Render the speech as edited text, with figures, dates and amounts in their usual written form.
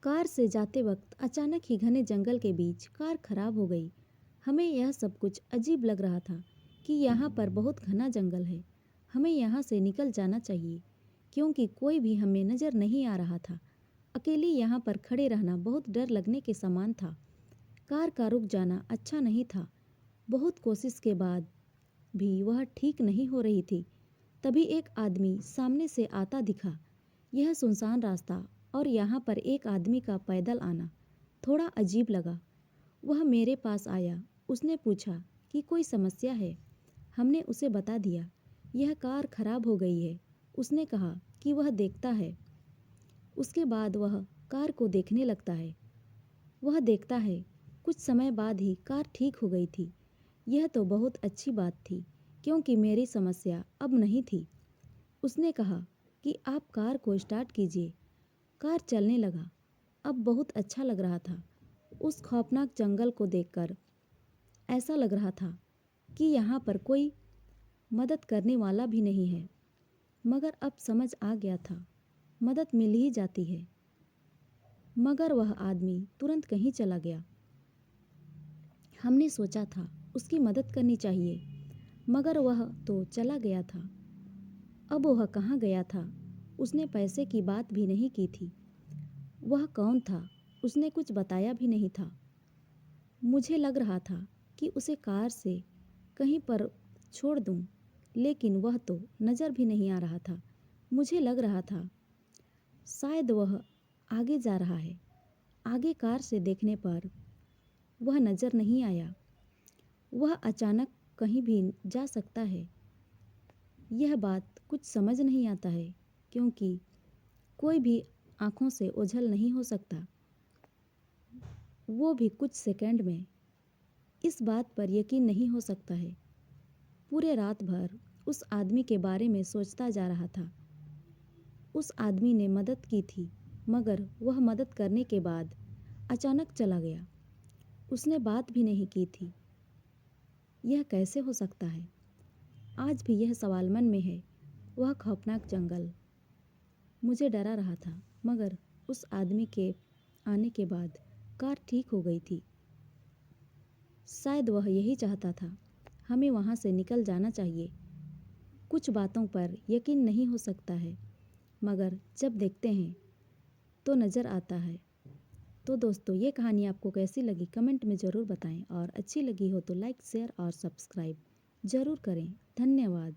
Car से जाते वक्त अचानक ही घने जंगल के बीच कार खराब हो गई। हमें यह सब कुछ अजीब लग रहा था कि यहाँ पर बहुत घना जंगल है। हमें यहाँ से निकल जाना चाहिए क्योंकि कोई भी हमें नज़र नहीं आ रहा था। अकेले यहाँ पर खड़े रहना बहुत डर लगने के समान था। कार का रुक जाना अच्छा नहीं था। बहुत कोशिश के बाद भी वह ठीक नहीं हो रही थी। तभी एक आदमी सामने से आता दिखा। यह सुनसान रास्ता और यहाँ पर एक आदमी का पैदल आना थोड़ा अजीब लगा। वह मेरे पास आया। उसने पूछा कि कोई समस्या है। हमने उसे बता दिया यह कार खराब हो गई है। उसने कहा कि वह देखता है। उसके बाद वह कार को देखने लगता है। वह देखता है कुछ समय बाद ही कार ठीक हो गई थी। यह तो बहुत अच्छी बात थी क्योंकि मेरी समस्या अब नहीं थी। उसने कहा कि आप कार को स्टार्ट कीजिए। कार चलने लगा। अब बहुत अच्छा लग रहा था। उस खौफनाक जंगल को देखकर ऐसा लग रहा था कि यहाँ पर कोई मदद करने वाला भी नहीं है। मगर अब समझ आ गया था मदद मिल ही जाती है। मगर वह आदमी तुरंत कहीं चला गया। हमने सोचा था उसकी मदद करनी चाहिए मगर वह तो चला गया था। अब वह कहाँ गया था? उसने पैसे की बात भी नहीं की थी। वह कौन था? उसने कुछ बताया भी नहीं था। मुझे लग रहा था कि उसे कार से कहीं पर छोड़ दूं, लेकिन वह तो नज़र भी नहीं आ रहा था। मुझे लग रहा था शायद वह आगे जा रहा है। आगे कार से देखने पर वह नज़र नहीं आया। वह अचानक कहीं भी जा सकता है। यह बात कुछ समझ नहीं आता है क्योंकि कोई भी आँखों से ओझल नहीं हो सकता, वो भी कुछ सेकंड में। इस बात पर यकीन नहीं हो सकता है। पूरे रात भर उस आदमी के बारे में सोचता जा रहा था। उस आदमी ने मदद की थी मगर वह मदद करने के बाद अचानक चला गया। उसने बात भी नहीं की थी। यह कैसे हो सकता है? आज भी यह सवाल मन में है। वह खौफनाक जंगल मुझे डरा रहा था मगर उस आदमी के आने के बाद कार ठीक हो गई थी। शायद वह यही चाहता था। हमें वहाँ से निकल जाना चाहिए। कुछ बातों पर यकीन नहीं हो सकता है मगर जब देखते हैं तो नज़र आता है। तो दोस्तों, ये कहानी आपको कैसी लगी कमेंट में ज़रूर बताएं और अच्छी लगी हो तो लाइक शेयर और सब्सक्राइब ज़रूर करें। धन्यवाद।